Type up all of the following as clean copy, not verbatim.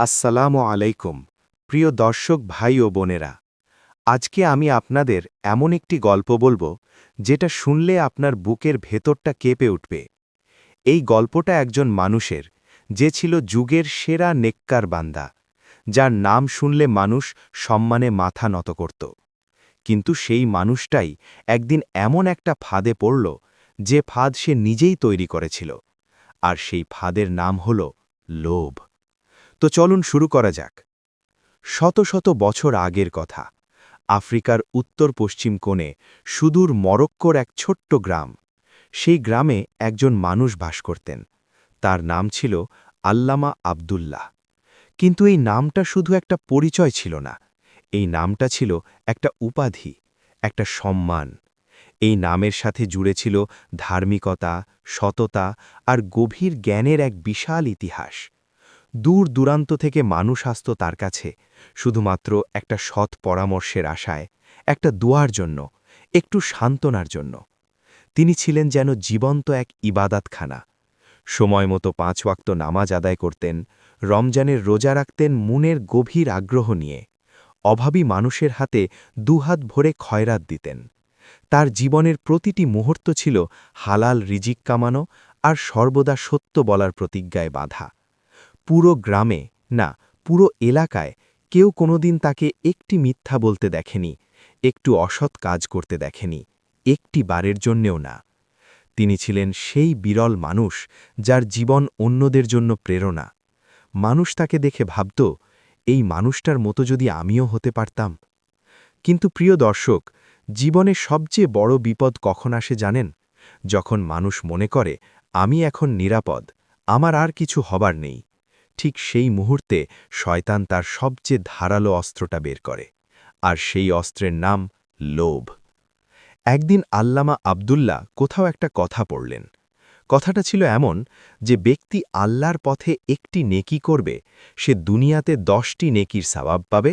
আসসালামু আলাইকুম প্রিয় দর্শক ভাই ও বোনেরা। আজকে আমি আপনাদের এমন একটি গল্প বলবো যেটা শুনলে আপনার বুকের ভেতরটা কেঁপে উঠবে। এই গল্পটা একজন মানুষের, যে ছিল যুগের সেরা নেককার বান্দা, যার নাম শুনলে মানুষ সম্মানে মাথা নত করত। কিন্তু সেই মানুষটাই একদিন এমন একটা ফাঁদে পড়ল, যে ফাঁদ সে নিজেই তৈরি করেছিল। আর সেই ফাঁদের নাম হল লোভ। তো চলুন শুরু করা যাক। শত শত বছর আগের কথা। আফ্রিকার উত্তর পশ্চিম কোণে সুদূর মরক্কোর এক ছোট্ট গ্রাম। সেই গ্রামে একজন মানুষ বাস করতেন। তার নাম ছিল আল্লামা আবদুল্লাহ। কিন্তু এই নামটা শুধু একটা পরিচয় ছিল না। এই নামটা ছিল একটা উপাধি, একটা সম্মান। এই নামের সাথে জুড়ে ছিল ধার্মিকতা, সততা আর গভীর জ্ঞানের এক বিশাল ইতিহাস। দূর দূরান্ত থেকে মানুষ আসত তার কাছে, শুধুমাত্র একটা সৎ পরামর্শের আশায়, একটা দোয়ার জন্য, একটু সান্ত্বনার জন্য। তিনি ছিলেন যেন জীবন্ত এক ইবাদাতখানা। সময়মতো 5 ওয়াক্ত নামাজ আদায় করতেন, রমজানের রোজা রাখতেন মনের গভীর আগ্রহ নিয়ে, অভাবী মানুষের হাতে দুহাত ভরে খয়রাত দিতেন। তার জীবনের প্রতিটি মুহূর্ত ছিল হালাল রিজিক কামানো আর সর্বদা সত্য বলার প্রতিজ্ঞায় বাঁধা। পুরো গ্রামে, না, পুরো এলাকায় কেউ কোনোদিন তাকে একটি মিথ্যা বলতে দেখেনি, একটু অসৎ কাজ করতে দেখেনি, একটি বারের জন্যেও না। তিনি ছিলেন সেই বিরল মানুষ যার জীবন অন্যদের জন্য প্রেরণা। মানুষ তাকে দেখে ভাবত, এই মানুষটার মতো যদি আমিও হতে পারতাম। কিন্তু প্রিয় দর্শক, জীবনে সবচেয়ে বড় বিপদ কখন আসে জানেন? যখন মানুষ মনে করে, আমি এখন নিরাপদ, আমার আর কিছু হবার নেই। ঠিক সেই মুহূর্তে শয়তান তার সবচেয়ে ধারালো অস্ত্রটা বের করে। আর সেই অস্ত্রের নাম লোভ। একদিন আল্লামা আবদুল্লাহ কোথাও একটা কথা পড়লেন। কথাটা ছিল এমন, যে ব্যক্তি আল্লাহর পথে একটি নেকি করবে, সে দুনিয়াতে 10টি নেকির সওয়াব পাবে,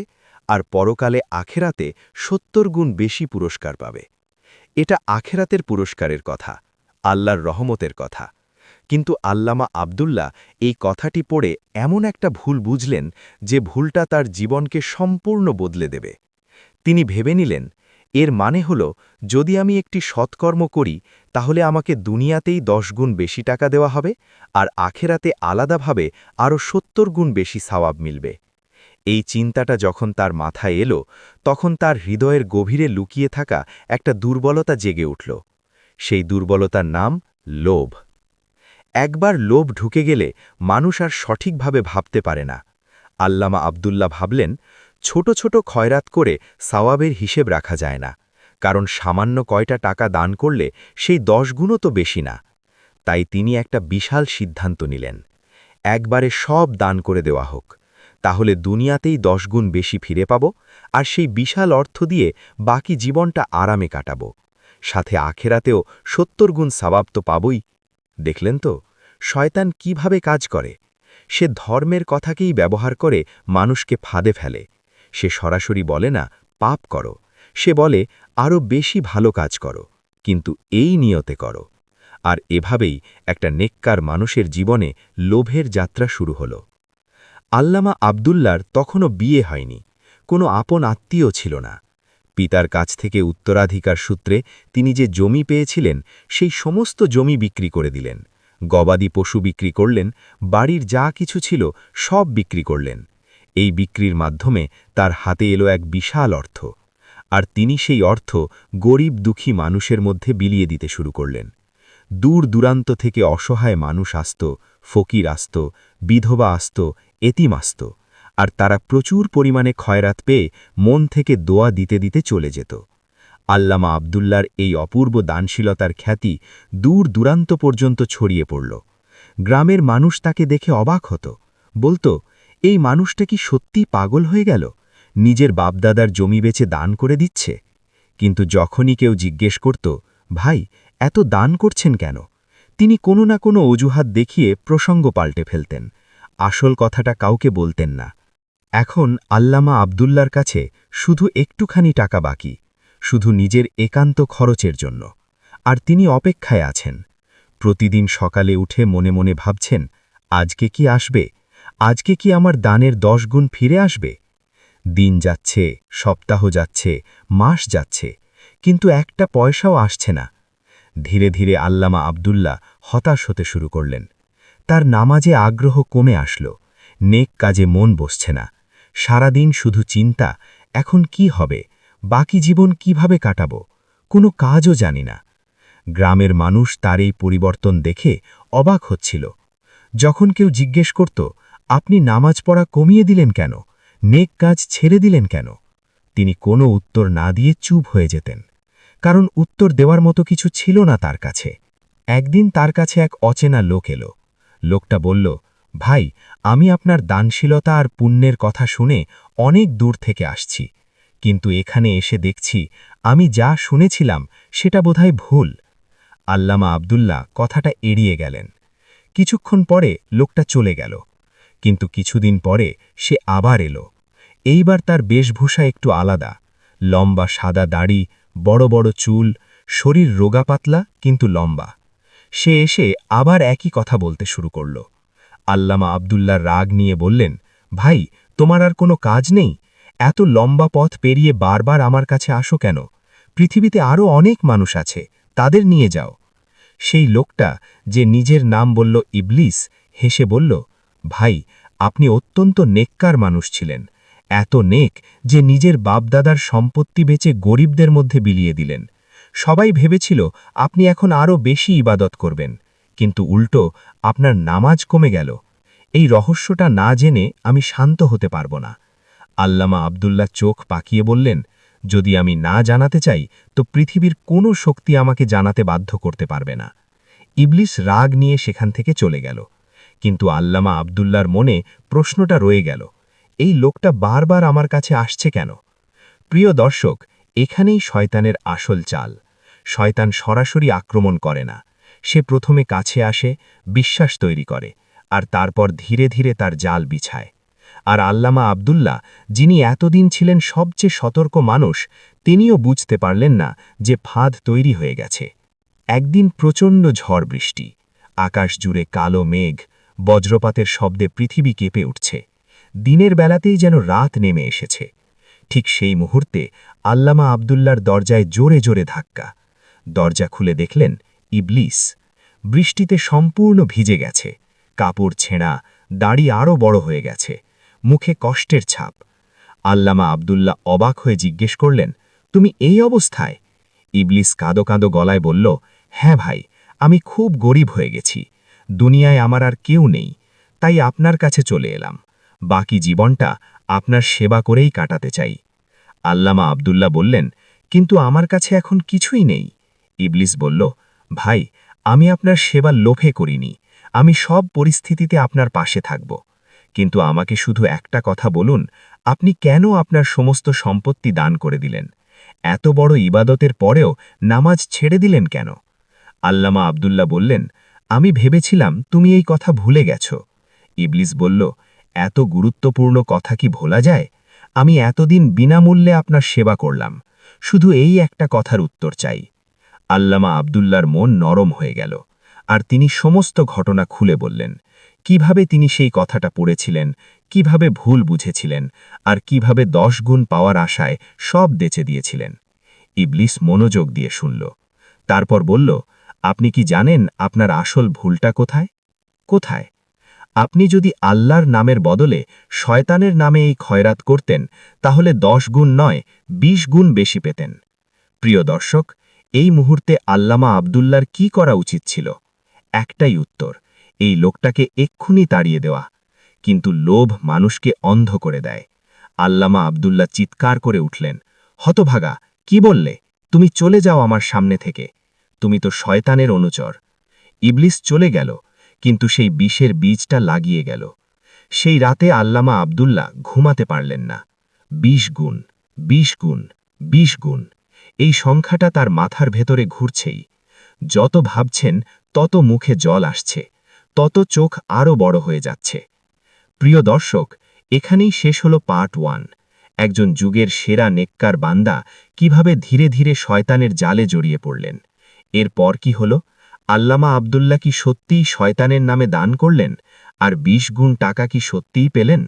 আর পরকালে আখেরাতে 70 গুণ বেশি পুরস্কার পাবে। এটা আখেরাতের পুরস্কারের কথা, আল্লাহর রহমতের কথা। কিন্তু আল্লামা আবদুল্লাহ এই কথাটি পড়ে এমন একটা ভুল বুঝলেন, যে ভুলটা তার জীবনকে সম্পূর্ণ বদলে দেবে। তিনি ভেবে নিলেন, এর মানে হল, যদি আমি একটি সৎকর্ম করি, তাহলে আমাকে দুনিয়াতেই 10 গুণ বেশি টাকা দেওয়া হবে, আর আখেরাতে আলাদাভাবে আরও 70 গুণ বেশি সওয়াব মিলবে। এই চিন্তাটা যখন তার মাথায় এলো, তখন তার হৃদয়ের গভীরে লুকিয়ে থাকা একটা দুর্বলতা জেগে উঠল। সেই দুর্বলতার নাম লোভ। একবার লোভ ঢুকে গেলে মানুষ আর সঠিকভাবে ভাবতে পারে না। আল্লামা আবদুল্লাহ ভাবলেন, ছোট ছোট খয়রাত করে সওয়াবের হিসেব রাখা যায় না, কারণ সামান্য কয়টা টাকা দান করলে সেই 10 গুণও তো বেশি না। তাই তিনি একটা বিশাল সিদ্ধান্ত নিলেন, একবারে সব দান করে দেওয়া হোক, তাহলে দুনিয়াতেই 10 গুণ বেশি ফিরে পাব, আর সেই বিশাল অর্থ দিয়ে বাকি জীবনটা আরামে কাটাব, সাথে আখেরাতেও 70 গুণ সওয়াব তো পাবই। দেখলেন তো শয়তান কিভাবে কাজ করে? সে ধর্মের কথাকেই ব্যবহার করে মানুষকে ফাঁদে ফেলে। সে সরাসরি বলে না পাপ করো, সে বলে আরও বেশি ভালো কাজ করো, কিন্তু এই নিয়তে করো। আর এভাবেই একটা নেককার মানুষের জীবনে লোভের যাত্রা শুরু হল। আল্লামা আবদুল্লার তখনও বিয়ে হয়নি, কোনো আপন আত্মীয় ছিল না। পিতার কাছ থেকে উত্তরাধিকার সূত্রে তিনি যে জমি পেয়েছিলেন, সেই সমস্ত জমি বিক্রি করে দিলেন, গবাদি পশু বিক্রি করলেন, বাড়ির যা কিছু ছিল সব বিক্রি করলেন। এই বিক্রির মাধ্যমে তার হাতে এলো এক বিশাল অর্থ, আর তিনি সেই অর্থ গরিব দুঃখী মানুষের মধ্যে বিলিয়ে দিতে শুরু করলেন। দূর দূরান্ত থেকে অসহায় মানুষ আসত, ফকির আসত, বিধবা আসত, এতিম আসত, আর তারা প্রচুর পরিমাণে খয়রাত পেয়ে মন থেকে দোয়া দিতে দিতে চলে যেত। আল্লামা আবদুল্লার এই অপূর্ব দানশীলতার খ্যাতি দূর দূরান্ত পর্যন্ত ছড়িয়ে পড়ল। গ্রামের মানুষ তাকে দেখে অবাক হতো, বলতো, এই মানুষটা কি সত্যি পাগল হয়ে গেল, নিজের বাপদাদার জমি বেচে দান করে দিচ্ছে? কিন্তু যখনই কেউ জিজ্ঞেস করত, ভাই এত দান করছেন কেন, তিনি কোনো না কোনো অজুহাত দেখিয়ে প্রসঙ্গ পাল্টে ফেলতেন, আসল কথাটা কাউকে বলতেন না। এখন আল্লামা আবদুল্লার কাছে শুধু একটুখানি টাকা বাকি, শুধু নিজের একান্ত খরচের জন্য। আর তিনি অপেক্ষায় আছেন। প্রতিদিন সকালে উঠে মনে মনে ভাবছেন, আজকে কি আসবে, আজকে কি আমার দানের 10 গুণ ফিরে আসবে? দিন যাচ্ছে, সপ্তাহ যাচ্ছে, মাস যাচ্ছে, কিন্তু একটা পয়সাও আসছে না। ধীরে ধীরে আল্লামা আব্দুল্লাহ হতাশ হতে শুরু করলেন। তার নামাজে আগ্রহ কমে আসল, নেক কাজে মন বসছে না। সারাদিন শুধু চিন্তা, এখন কি হবে, বাকি জীবন কিভাবে কাটাবো, কোনো কাজও জানি না। গ্রামের মানুষ তার এই পরিবর্তন দেখে অবাক হচ্ছিল। যখন কেউ জিজ্ঞেস করত, আপনি নামাজ পড়া কমিয়ে দিলেন কেন, নেক কাজ ছেড়ে দিলেন কেন, তিনি কোনো উত্তর না দিয়ে চুপ হয়ে যেতেন। কারণ উত্তর দেওয়ার মতো কিছু ছিল না তার কাছে। একদিন তার কাছে এক অচেনা লোক এলো। লোকটা বলল, ভাই, আমি আপনার দানশীলতা আর পুণ্যের কথা শুনে অনেক দূর থেকে আসছি, কিন্তু এখানে এসে দেখছি আমি যা শুনেছিলাম সেটা বোধহয় ভুল। আল্লামা আব্দুল্লাহ কথাটা এড়িয়ে গেলেন। কিছুক্ষণ পরে লোকটা চলে গেল, কিন্তু কিছুদিন পরে সে আবার এলো। এইবার তার বেশভূষা একটু আলাদা, লম্বা সাদা দাড়ি, বড় বড় চুল, শরীর রোগা পাতলা কিন্তু লম্বা। সে এসে আবার একই কথা বলতে শুরু করল। আল্লামা আব্দুল্লাহর রাগ নিয়ে বললেন, ভাই, তোমার আর কোনো কাজ নেই? এত লম্বা পথ পেরিয়ে বারবার আমার কাছে আসো কেন? পৃথিবীতে আরও অনেক মানুষ আছে, তাদের নিয়ে যাও। সেই লোকটা, যে নিজের নাম বলল ইবলিস, হেসে বলল, ভাই, আপনি অত্যন্ত নেককার মানুষ ছিলেন, এত নেক যে নিজের বাপদাদার সম্পত্তি বেচে গরিবদের মধ্যে বিলিয়ে দিলেন। সবাই ভেবেছিল আপনি এখন আরও বেশি ইবাদত করবেন, কিন্তু উল্টো আপনার নামাজ কমে গেল। এই রহস্যটা না জেনে আমি শান্ত হতে পারব না। আল্লামা আব্দুল্লাহ চোখ পাকিয়ে বললেন, যদি আমি না জানাতে চাই তো পৃথিবীর কোনো শক্তি আমাকে জানাতে বাধ্য করতে পারবে না। ইবলিস রাগ নিয়ে সেখান থেকে চলে গেল, কিন্তু আল্লামা আব্দুল্লাহর মনে প্রশ্নটা রয়ে গেল, এই লোকটা বারবার আমার কাছে আসছে কেন? প্রিয় দর্শক, এখানেই শয়তানের আসল চাল। শয়তান সরাসরি আক্রমণ করে না, সে প্রথমে কাছে আসে, বিশ্বাস তৈরি করে, আর তারপর ধীরে ধীরে তার জাল বিছায়। আর আল্লামা আব্দুল্লাহ, যিনি এতদিন ছিলেন সবচেয়ে সতর্ক মানুষ, তিনিও বুঝতে পারলেন না যে ফাঁদ তৈরি হয়ে গেছে। একদিন প্রচণ্ড ঝড় বৃষ্টি, আকাশ জুড়ে কালো মেঘ, বজ্রপাতের শব্দে পৃথিবী কেঁপে উঠছে। দিনের বেলাতেই যেন রাত নেমে এসেছে। ঠিক সেই মুহূর্তে আল্লামা আব্দুল্লাহর দরজায় জোরে জোরে ধাক্কা। দরজা খুলে দেখলেন ইবলিস। বৃষ্টিতে সম্পূর্ণ ভিজে গেছে, কাপড় ছেঁড়া, দাড়ি আরও বড় হয়ে গেছে, মুখে কষ্টের ছাপ। আল্লামা আব্দুল্লাহ অবাক হয়ে জিজ্ঞেস করলেন, তুমি এই অবস্থায়? ইবলিস কাঁদো কাঁদো গলায় বলল, হ্যাঁ ভাই, আমি খুব গরিব হয়ে গেছি, দুনিয়ায় আমার আর কেউ নেই, তাই আপনার কাছে চলে এলাম। বাকি জীবনটা আপনার সেবা করেই কাটাতে চাই। আল্লামা আব্দুল্লাহ বললেন, কিন্তু আমার কাছে এখন কিছুই নেই। ইবলিস বলল, ভাই, আমি আপনার সেবা লোভে করিনি, আমি সব পরিস্থিতিতে আপনার পাশে থাকব। কিন্তু আমাকে শুধু একটা কথা বলুন, আপনি কেন আপনার সমস্ত সম্পত্তি দান করে দিলেন? এত বড় ইবাদতের পরেও নামাজ ছেড়ে দিলেন কেন? আল্লামা আব্দুল্লাহ বললেন, আমি ভেবেছিলাম তুমি এই কথা ভুলে গেছ। ইবলিস বলল, এত গুরুত্বপূর্ণ কথা কি ভোলা যায়? আমি এতদিন বিনামূল্যে আপনার সেবা করলাম, শুধু এই একটা কথার উত্তর চাই। আল্লামা আব্দুল্লাহর মন নরম হয়ে গেল, আর তিনি সমস্ত ঘটনা খুলে বললেন, কিভাবে তিনি সেই কথাটা পড়েছিলেন, কিভাবে ভুল বুঝেছিলেন, আর কিভাবে 10 গুণ পাওয়ার আশায় সব বেচে দিয়েছিলেন। ইবলিস মনোযোগ দিয়ে শুনল, তারপর বলল, আপনি কি জানেন আপনার আসল ভুলটা কোথায়? কোথায়? আপনি যদি আল্লাহর নামের বদলে শয়তানের নামে এই খয়রাত করতেন, তাহলে 10 গুণ নয়, 20 গুণ বেশি পেতেন। প্রিয় দর্শক, এই মুহূর্তে আল্লামা আব্দুল্লাহর কি করা উচিত ছিল? একটাই উত্তর, এই লোকটাকে এক্ষুনি তাড়িয়ে দেওয়া। কিন্তু লোভ মানুষকে অন্ধ করে দেয়। আল্লামা আব্দুল্লাহ চিৎকার করে উঠলেন, হতভাগা, কি বললে? তুমি চলে যাও আমার সামনে থেকে, তুমি তো শয়তানের অনুচর। ইবলিস চলে গেল, কিন্তু সেই বিষের বীজটা লাগিয়ে গেল। সেই রাতে আল্লামা আব্দুল্লাহ ঘুমাতে পারলেন না। 20 গুণ, 20 গুণ, 20 গুণ, এই সংখ্যাটা তার মাথার ভেতরে ঘুরছেই। যত ভাবছেন তত মুখে জল আসছে, তত চোখ আরও বড় হয়ে যাচ্ছে। প্রিয় দর্শক, এখানেই শেষ হল পার্ট 1। একজন যুগের সেরা নেককার বান্দা কিভাবে ধীরে ধীরে শয়তানের জালে জড়িয়ে পড়লেন। এরপর কি হল? আল্লামা আব্দুল্লাহ কি সত্যিই শয়তানের নামে দান করলেন? আর 20 গুণ টাকা কি সত্যিই পেলেন?